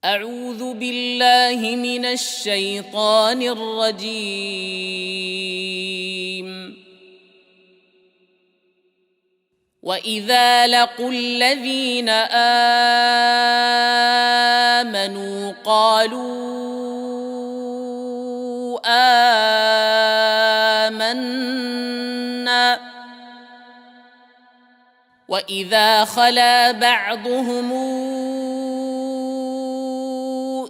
أعوذ بالله من الشيطان الرجيم. وإذا لقوا الذين آمنوا قالوا آمنا وإذا خلا بعضهم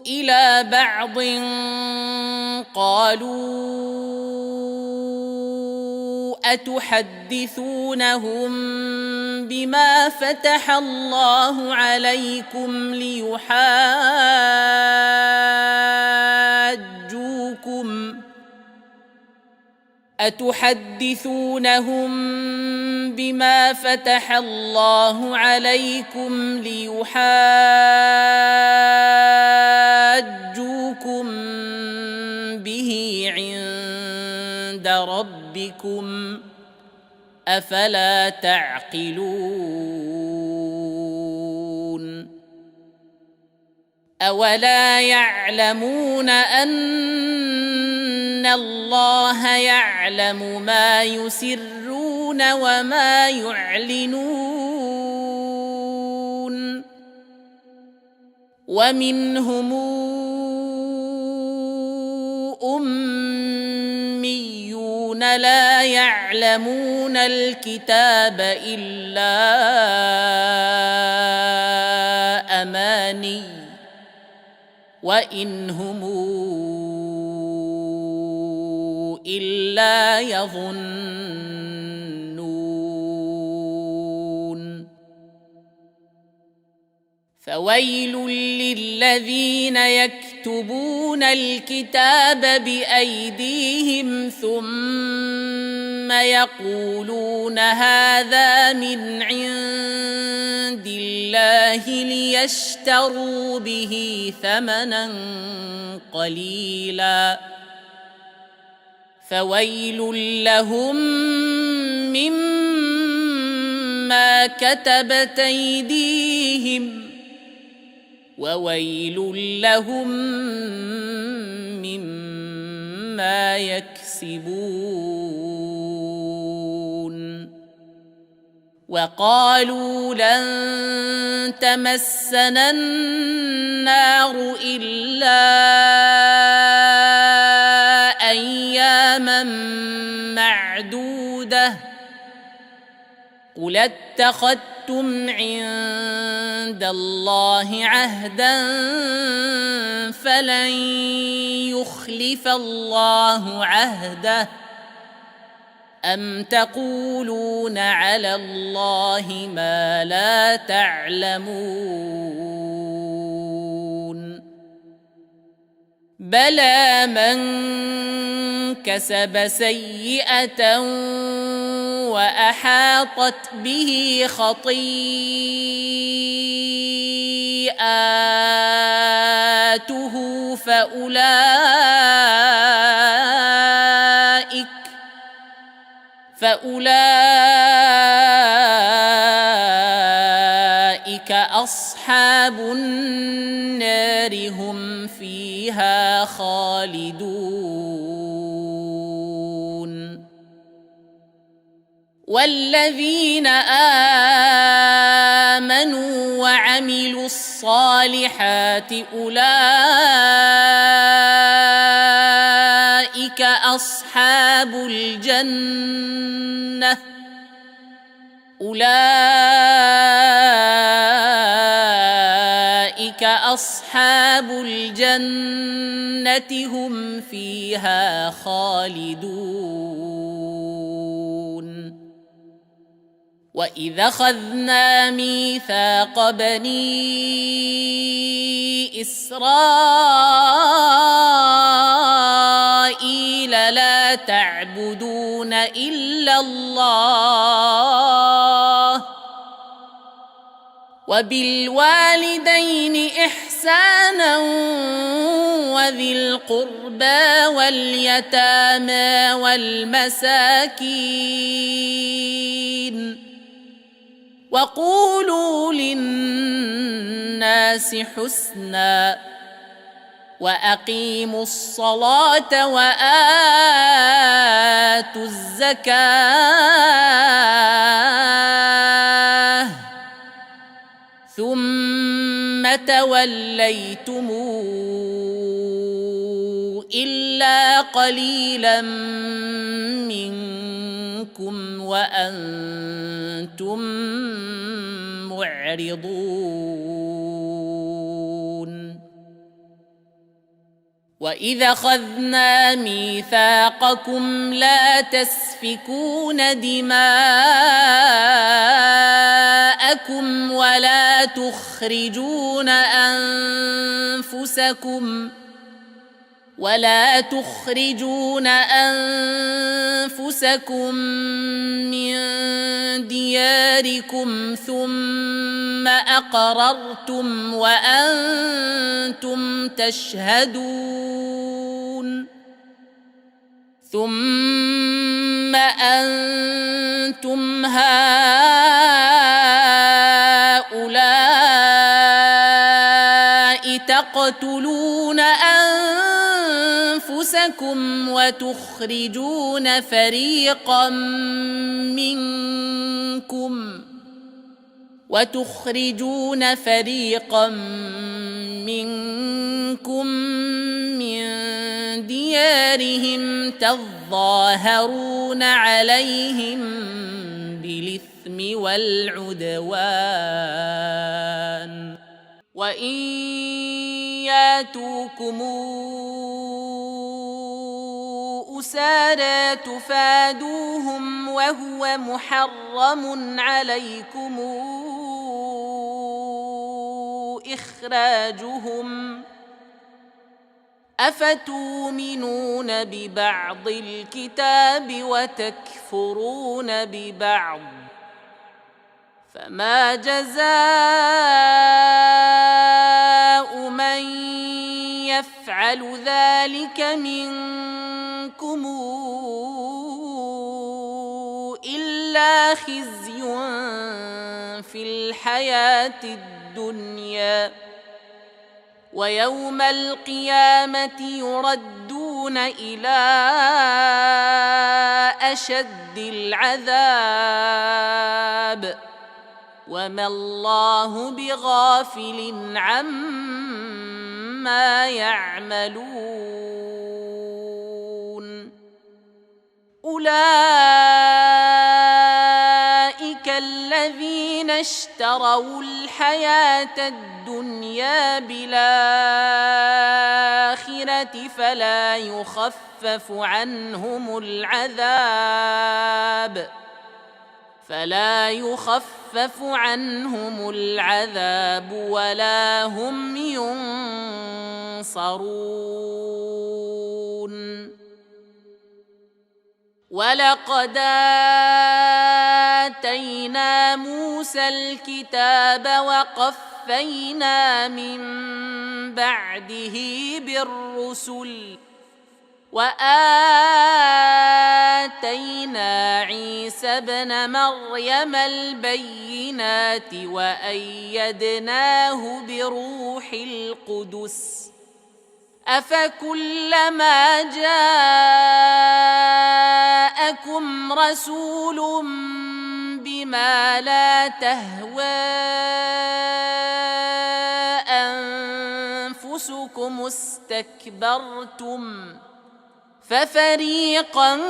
إلى بعض قالوا أتحدثونهم بما فتح الله عليكم ليحاجوكم به عند ربكم أفلا تعقلون أولا يعلمون أن الله يعلم ما يسرون وما يعلنون ومنهم أميون لا يعلمون الكتاب إلا أماني وإن هم إلا يظنون فويل للذين يكتبون الكتاب بأيديهم ثم يقولون هذا من عند الله ليشتروا به ثمنا قليلا فويل لهم مما كتبت أيديهم وويل لهم مما يكسبون وقالوا لن تمسنا النار إلا أياما معدودة قل اتخذتم عند الله عهدا فلن يخلف الله عهده أم تقولون على الله ما لا تعلمون بلى من كسب سيئة وأحاطت به خطيئاته فأولئك أصحاب النار هم فيها خالدون والذين آمنوا وعملوا الصالحات أولئك أصحاب الجنة هم فيها خالدون وإذا أخذنا ميثاق بني إسرائيل لا تعبدون إلا الله وبالوالدين إحسانا وذي القربى واليتامى والمساكين وقولوا للناس حسنا وأقيموا الصلاة وآتوا الزكاة ثم توليتم إلا قليلا منكم وأنتم معرضون وإذا أخذنا ميثاقكم لا تسفكون دماءكم ولا تخرجون أنفسكم من دياركم ثم أقررتم وأنتم تشهدون ثم أنتم هؤلاء تقتلون أنفسكم وتخرجون فريقا منكم من ديارهم تظاهرون عليهم بالإثم والعدوان وإن ياتوكم أسارى تفادوهم وهو محرم عليكم إخراجهم أفتؤمنون ببعض الكتاب وتكفرون ببعض فما جزاء من يفعل ذلك منكم إلا خزي في الحياة الدنيا ويوم القيامة يردون إلى أشد العذاب وما الله بغافل عما يعملون أولئك الذين اشتروا الحياة الدنيا بالآخرة فلا يخفف عنهم العذاب ولا هم ينصرون ولقد آتينا موسى الكتاب وقفينا من بعده بالرسل وآتينا عيسى ابن مريم البينات وأيدناه بروح القدس أفكلما جاءكم رسول بما لا تهوى أنفسكم استكبرتم ففريقا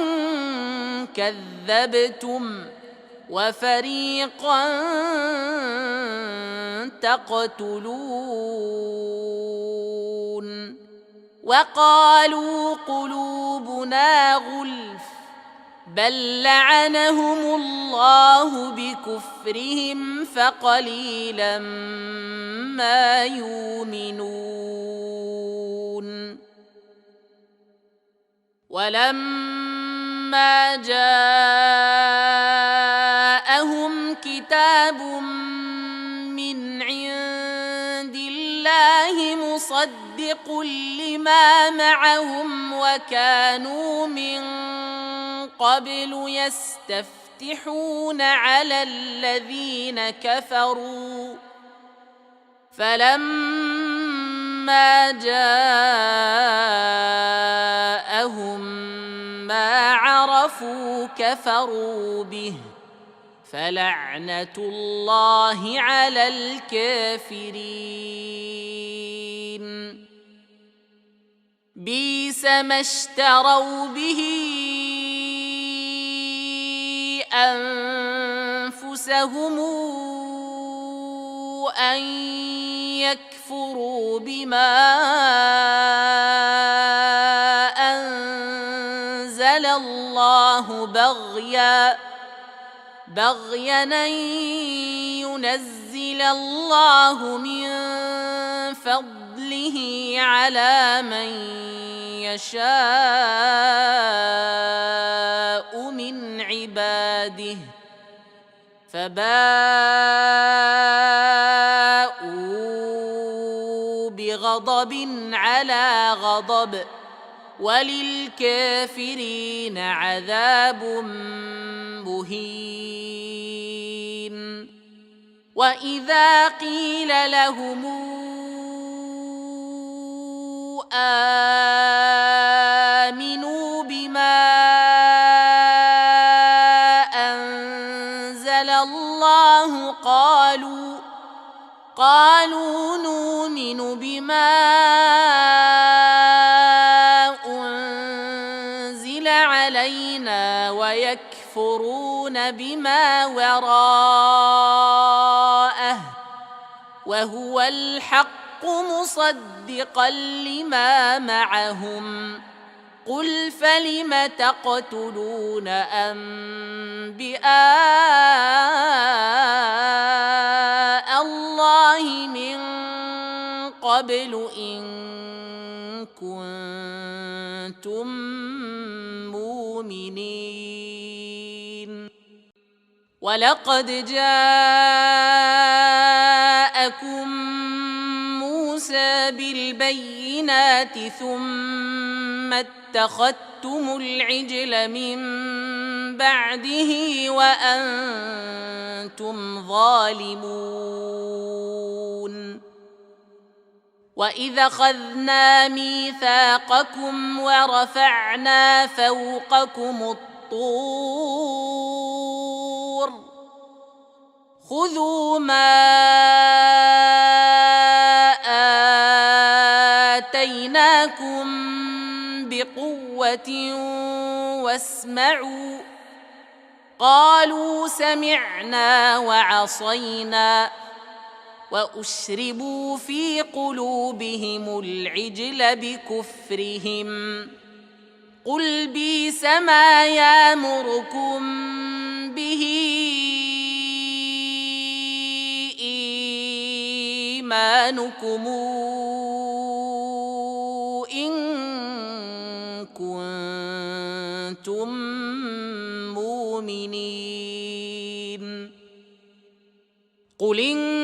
كذبتم وفريقا تقتلون وقالوا قلوبنا غلف بل لعنهم الله بكفرهم فقليلا ما يؤمنون ولما جاءهم كتاب من عند الله مصدق لما معهم وكانوا من قبل يستفتحون على الذين كفروا فلما جاءهم ما عرفوا كفروا به فلعنة الله على الكافرين بئس ما اشتروا به أنفسهم أن يكفروا بما أنزل الله بغيا أن ينزل الله من فضله على من يشاء من عباده فباءوا بغضب على غضب وللكافرين عذاب مهين وإذا قيل لهم آمنوا بما أنزل الله قالوا نؤمن بما أنزل علينا ويكفرون بما وراءه وهو الحق مصدقا لما معهم قل فلم تقتلون أنبياء الله من قبل إن كنتم مؤمنين ولقد جاءكم موسى بالبينات ثم اتخذتم العجل من بعده وأنتم ظالمون وإذ أخذنا ميثاقكم ورفعنا فوقكم الطور خذوا ما آتيناكم بقوة واسمعوا قالوا سمعنا وعصينا وأشربوا في قلوبهم العجل بكفرهم قل بئس ما يأمركم به إيمانكم إن كنتم مؤمنين قل إن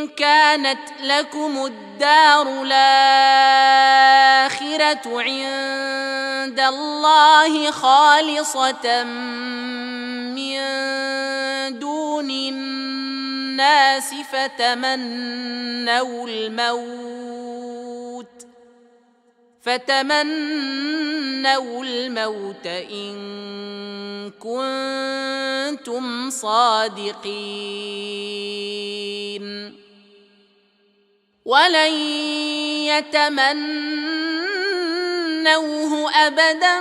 كانت لكم الدار الآخرة عند الله خالصة من دون الناس فتمنوا الموت إن كنتم صادقين ولن يتمنوه أبدا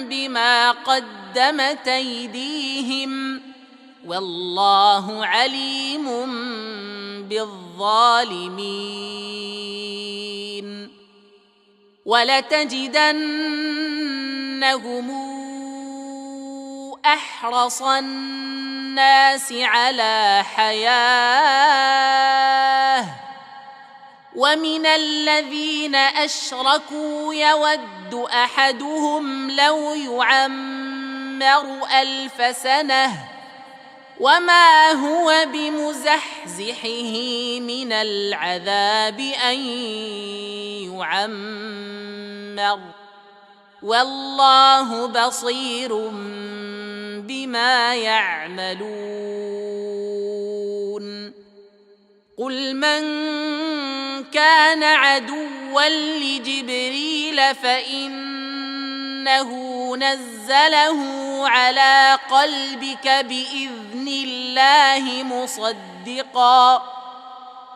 بما قدمت أيديهم والله عليم بالظالمين ولتجدنهم أحرص الناس على حياة ومن الذين أشركوا يود أحدهم لو يعمر 1000 سنة وما هو بمزحزحه من العذاب أن يعمر والله بصير بما يعملون قل من كان عدوا لجبريل فإنه نزله على قلبك بإذن الله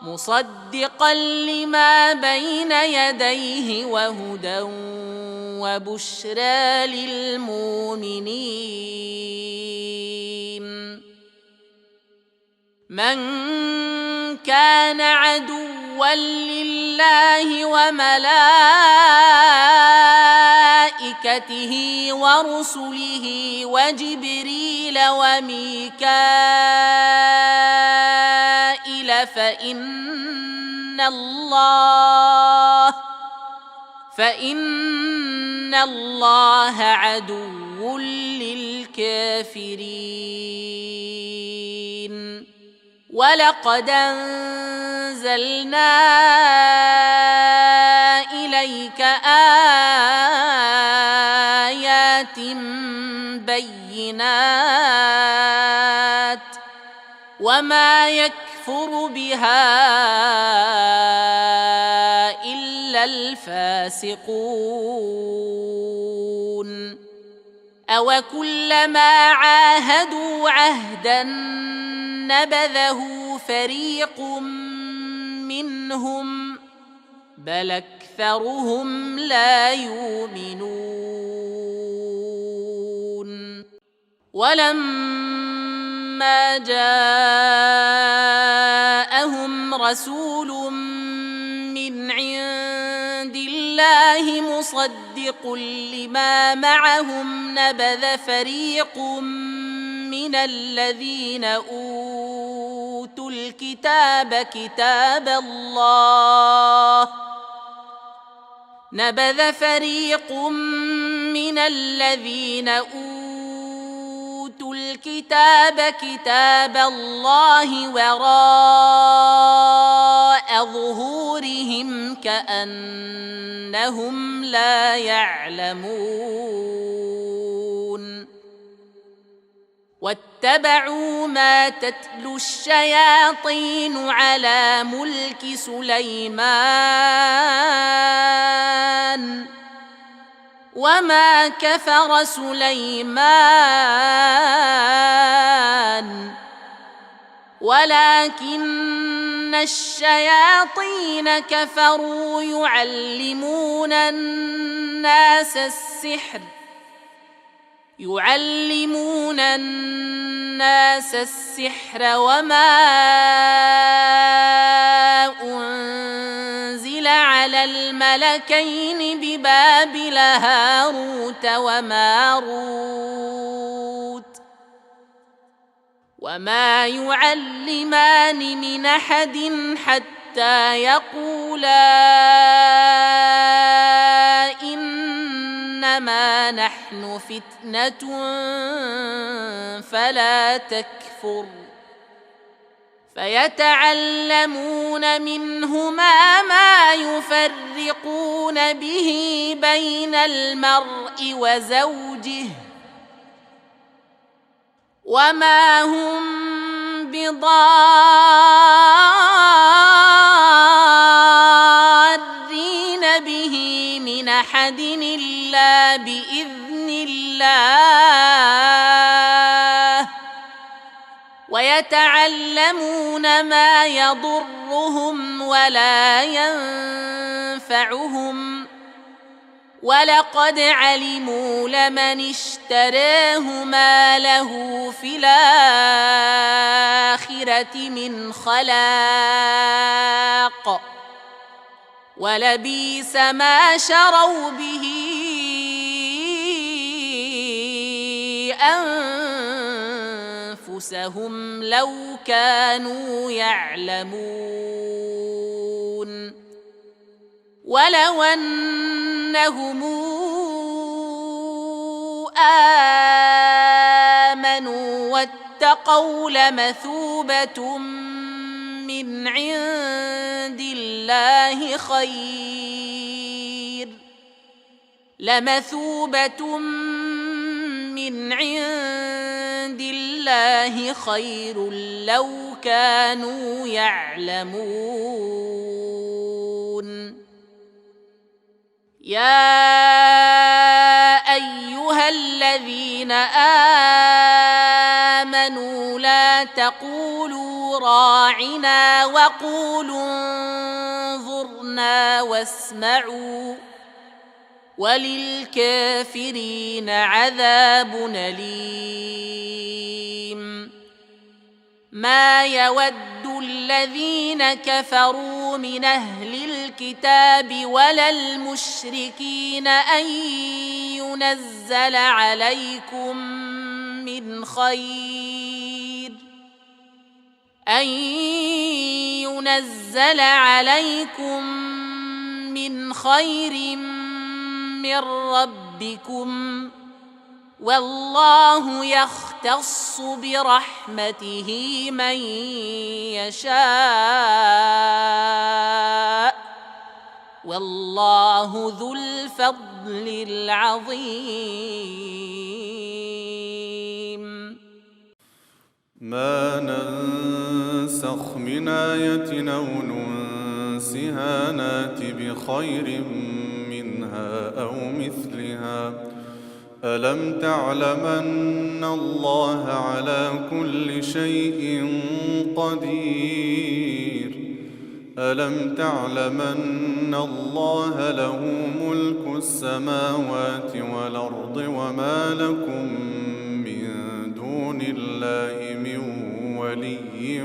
مصدقا لما بين يديه وهدى وبشرى للمؤمنين من كان عدوا لله وملائكته ورسله وجبريل وميكائيل فإن الله عدو للكافرين ولقد أنزلنا إليك آيات بينات وما يكفر بها إلا الفاسقون أوكلما عاهدوا عهدا نبذه فريق منهم بل أكثرهم لا يؤمنون ولما جاءهم رسول من عند الله مصدق لما معهم نبذ فريق من الذين أوتوا الكتاب كتاب الله وراء ظهورهم كأنهم لا يعلمون واتبعوا ما تتلو الشياطين على ملك سليمان وما كفر سليمان ولكن الشياطين كفروا يعلمون الناس السحر وما أنزل على الملكين ببابل هاروت وماروت وما يعلمان من أحد حتى يقولا إنما نحن فتنة فلا تكفر فيتعلمون منهما ما يفرقون به بين المرء وزوجه وما هم بضارين به من أحد إلا بإذن الله ويتعلمون ما يضرهم ولا ينفعهم ولقد علموا لمن اشتراه ما له في الآخرة من خلاق ولبئس ما شروا به أنفسهم لو كانوا يعلمون ولو أنهم آمنوا واتقوا لمثوبة من عند الله خير عند الله خير لو كانوا يعلمون. يا أيها الذين آمنوا لا تقولوا راعنا وقولوا انظرنا واسمعوا وللكافرين عذاب أليم. ما يود الذين كفروا من أهل الكتاب ولا المشركين أن ينزل عليكم من خير من ربكم، والله يختص برحمته من يشاء، والله ذو الفضل العظيم. ما ننسخ من آية أو ننسها نات بخير منها أو مثلها. ألم تعلم أن الله على كل شيء قدير؟ ألم تعلم أن الله له ملك السماوات والأرض وما لكم من دون الله من ولي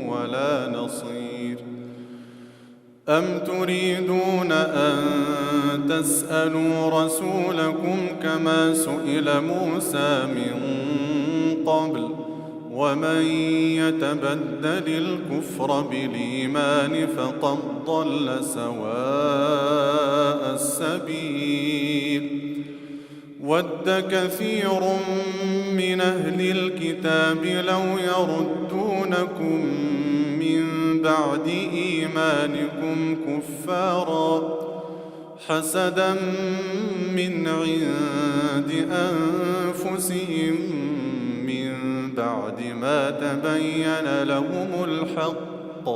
ولا نصير؟ أم تريدون أن تسألوا رسولكم كما سئل موسى من قبل؟ ومن يتبدل الكفر بالإيمان فقد ضل سواء السبيل. ود كثير من أهل الكتاب لو يردونكم من بعد إيمانكم كفارا حسدا من عند أنفسهم من بعد ما تبين لهم الحق،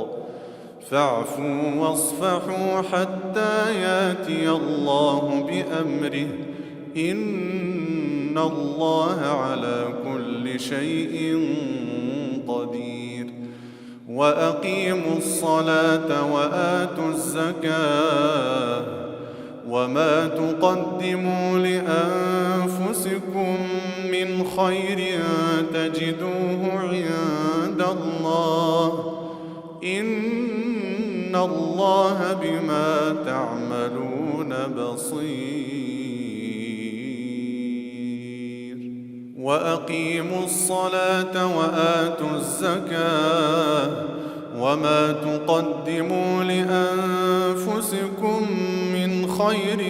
فاعفوا واصفحوا حتى ياتي الله بأمره، إن الله على كل شيء قدير. وأقيموا الصلاة وآتوا الزكاة وما تقدموا لأنفسكم من خير تجدوه عند الله، إن الله بما تعملون بصير. وأقيموا الصلاة وآتوا الزكاة وما تقدموا لأنفسكم من خير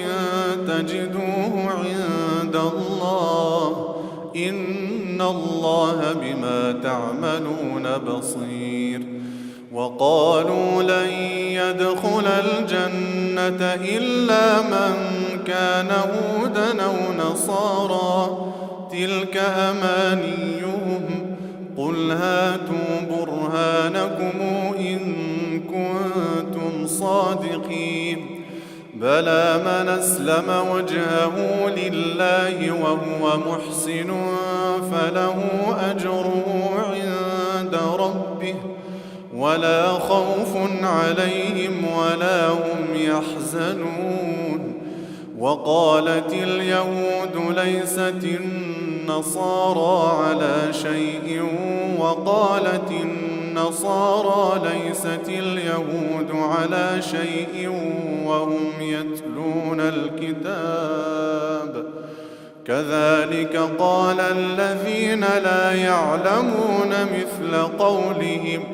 تجدوه عند الله، إن الله بما تعملون بصير. وقالوا لن يدخل الجنة إلا من كان هودا أو نصارى، تلك أمانيهم، قل هاتوا برهانكم إن كنتم صادقين. بلى من أسلم وجهه لله وهو محسن فله أجره عند ربه ولا خوف عليهم ولا هم يحزنون. وقالت اليهود ليست النصارى على شيء وقالت النصارى ليست اليهود على شيء وهم يتلون الكتاب، كذلك قال الذين لا يعلمون مثل قولهم،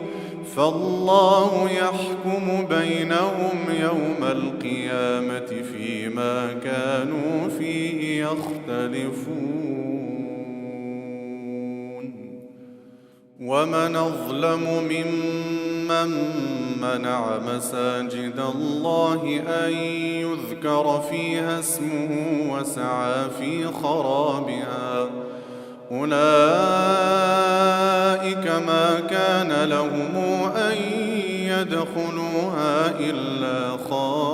فالله يحكم بينهم يوم القيامة فيما كانوا فيه يختلفون. ومن أظلم ممن منع مساجد الله أن يذكر فيها اسمه وسعى في خرابها، أولئك ما كان لهم أن يدخلوها إلا خائفين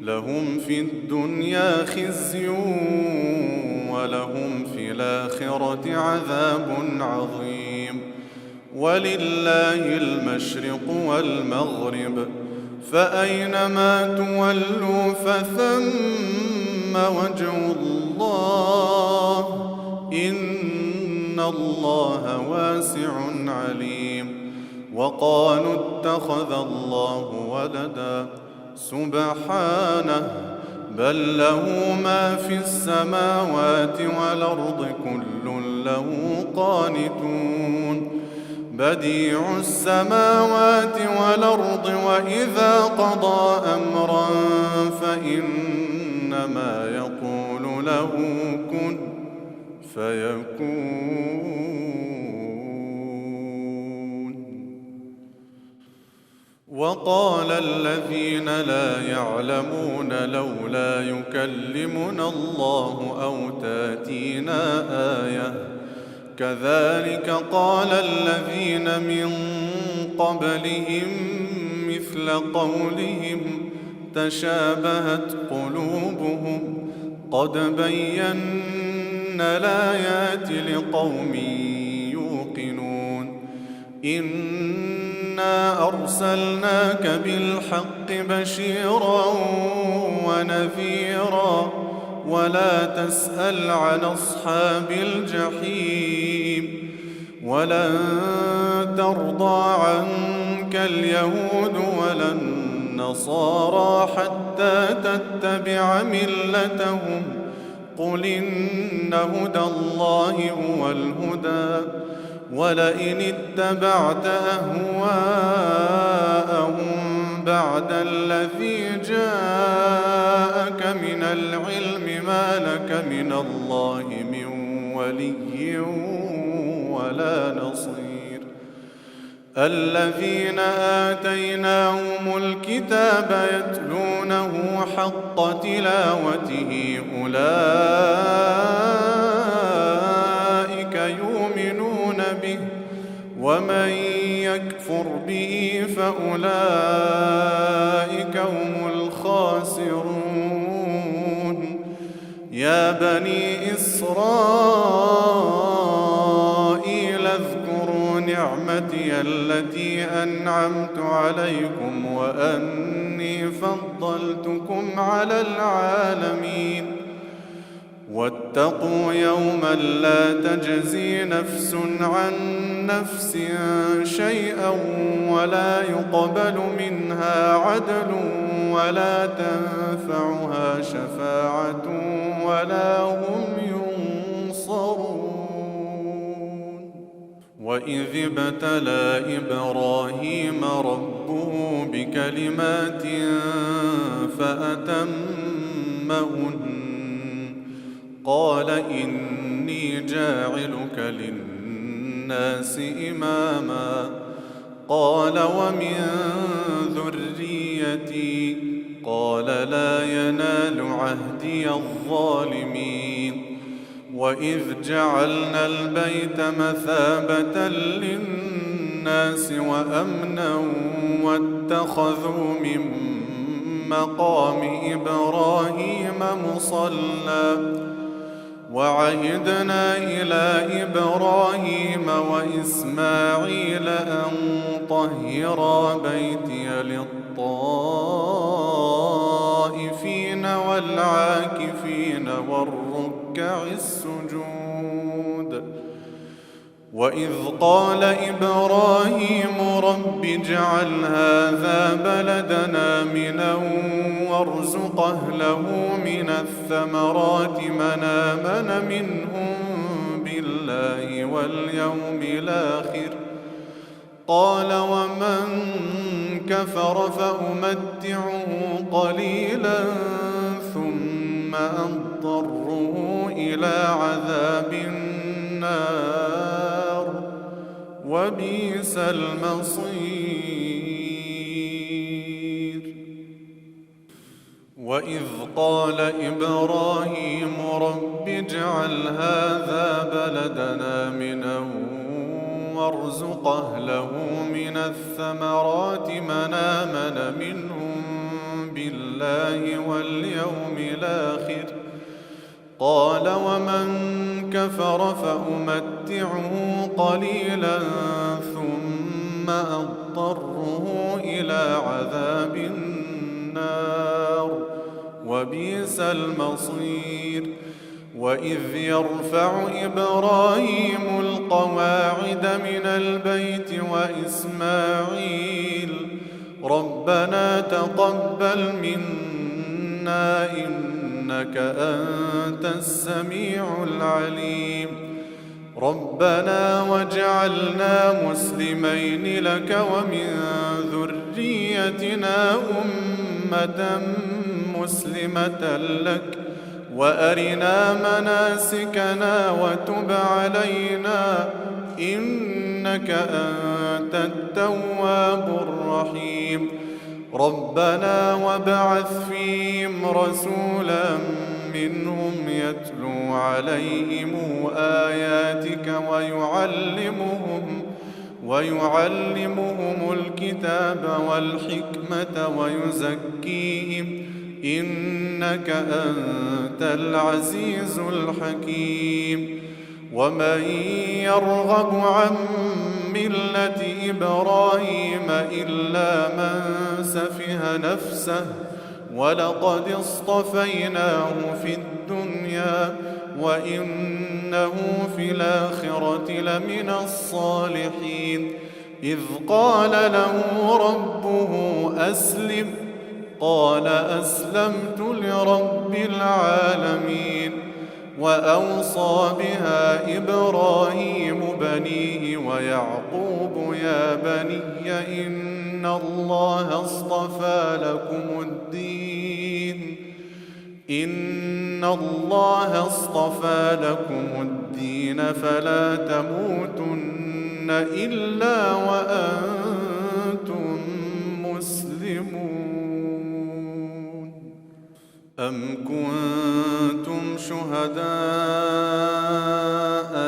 لهم في الدنيا خزي ولهم في الآخرة عذاب عظيم ولله المشرق والمغرب فأينما تولوا فثم وجه الله إن الله واسع عليم وقالوا اتخذ الله ولدا سبحانه بل له ما في السماوات والأرض كل له قانتون بديع السماوات والأرض وإذا قضى أمرا فإنما يقول له كن فيكون وقال الذين لا يعلمون لولا يكلمنا الله أو تاتينا آية كذلك قال الذين من قبلهم مثل قولهم تشابهت قلوبهم قد بينا الآيات لقوم يوقنون إنا أرسلناك بالحق بشيرا ونذيرا ولا تسأل عن أصحاب الجحيم ولن ترضى عنك اليهود ولا النصارى حتى تتبع ملتهم قل إن هدى الله هو الهدى ولئن اتبعت أهواءهم بعد الذي جاءك من العلم ما لك من الله من ولي ولا نصير الذين آتيناهم الكتاب يتلونه حق تلاوته أولئك يؤمنون به ومن يكفر به فأولئك هم الخاسرون يا بني إسرائيل اذكروا نعمتي التي أنعمت عليكم وأني فضلتكم على العالمين واتقوا يوما لا تجزي نفس عن نفس شيئا ولا يقبل منها عدل ولا تنفعها شفاعة ولا هم ينصرون وإذ ابتلى إبراهيم ربه بكلمات فأتمهن قال إني جاعلك للناس إماما قال ومن ذريتي قال لا ينال عهدي الظالمين وإذ جعلنا البيت مثابة للناس وأمنا واتخذوا من مقام إبراهيم مصلى وعهدنا إلى إبراهيم وإسماعيل أن طهرا بيتي للطائفين والعاكفين والركع السجود وإذ قال إبراهيم رب اجعل هذا بلدنا آمنا وارزق أهله من الثمرات من آمن منهم بالله واليوم الآخر قال ومن كفر فأمتعه قليلا ثم أضطره إلى عذاب النار وبئس المصير وإذ قال إبراهيم رب اجعل هذا بلدنا آمنا وارزق أهله من الثمرات من آمن منهم بالله واليوم الآخر قال ومن كفر فأمتعه قليلا ثم أضطره إلى عذاب النار وبئس المصير وإذ يرفع إبراهيم القواعد من البيت وإسماعيل ربنا تقبل منا إنك أنت السميع العليم ربنا واجعلنا مسلمين لك ومن ذريتنا أمة مسلمة لك وأرنا مناسكنا وتب علينا إنك أنت التواب الرحيم ربنا وابعث فيهم رسولا منهم يتلو عليهم آياتك ويعلمهم الكتاب والحكمة ويزكيهم إنك أنت العزيز الحكيم ومن يرغب عن ملة إبراهيم إلا من سفه نفسه ولقد اصطفيناه في الدنيا وإنه في الآخرة لمن الصالحين إذ قال له ربه أسلم قال أسلمت لرب العالمين وأوصى بها إبراهيم بنيه ويعقوب يا بني إن الله اصطفى لكم الدين فلا تموتن إلا وأنتم مسلمون أم كنتم شهداء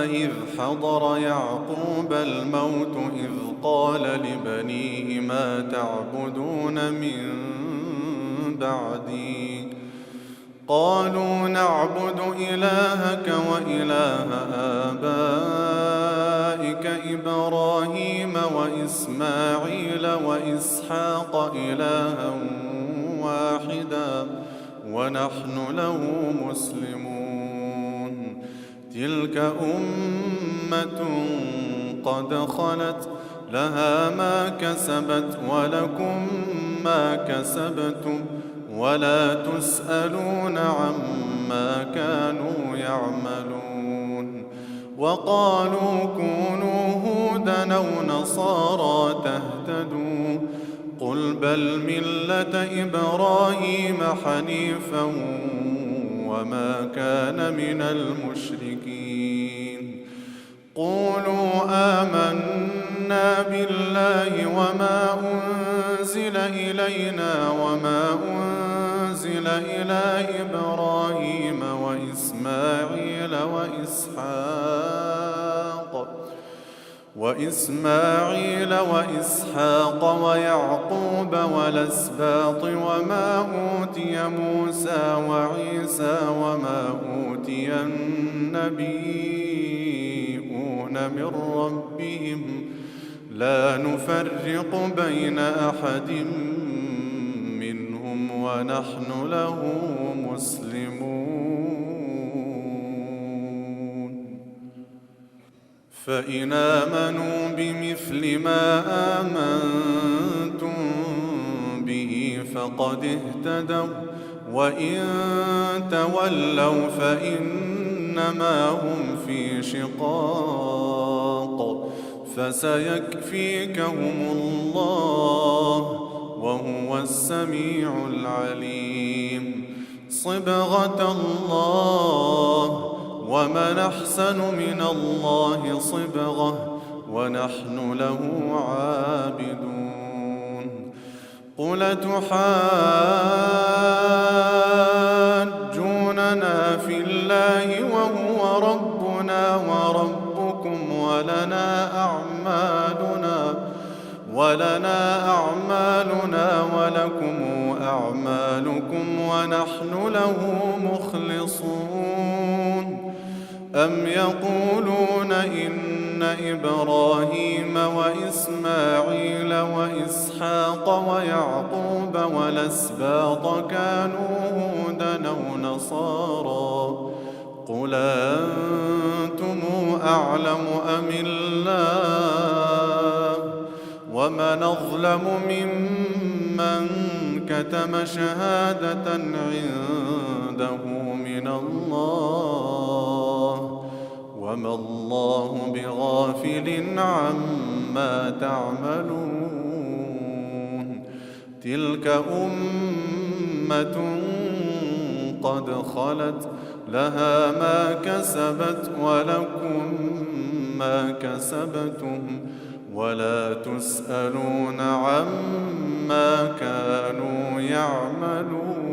إذ حضر يعقوب الموت إذ قال لبنيه ما تعبدون من بعدي قالوا نعبد إلهك وإله آبائك إبراهيم وإسماعيل وإسحاق إلها واحدا ونحن له مسلمون تلك أمة قد خلت لها ما كسبت ولكم ما كسبتم ولا تسألون عما كانوا يعملون وقالوا كونوا هودا أو نصارى تهتدوا قل بل ملة إبراهيم حنيفا وما كان من المشركين قولوا آمنا بالله وما أنزل إلينا وما أنزل إلى إبراهيم وإسماعيل وإسحاق ويعقوب والأسباط وما أوتي موسى وعيسى وما أوتي النبيون من ربهم لا نفرق بين أحد منهم ونحن له مسلمون فإن آمنوا بمثل ما آمنتم به فقد اهتدوا وإن تولوا فإنما هم في شقاق فسيكفيكهم الله وهو السميع العليم صبغة الله ومن أحسن من الله صبغة ونحن له عابدون قل تحاجون ولنا أعمالنا ولكم أعمالكم ونحن له مخلصون أم يقولون إن إبراهيم وإسماعيل وإسحاق ويعقوب والأسباط كانوا هودا أو نصارى قل أنتم أعلم أم الله ومن أظلم ممن كتم شهادة عنده من الله وما الله بغافل عما تعملون تلك أمة قد خلت لها ما كسبت ولكم ما كسبتم ولا تسألون عما كانوا يعملون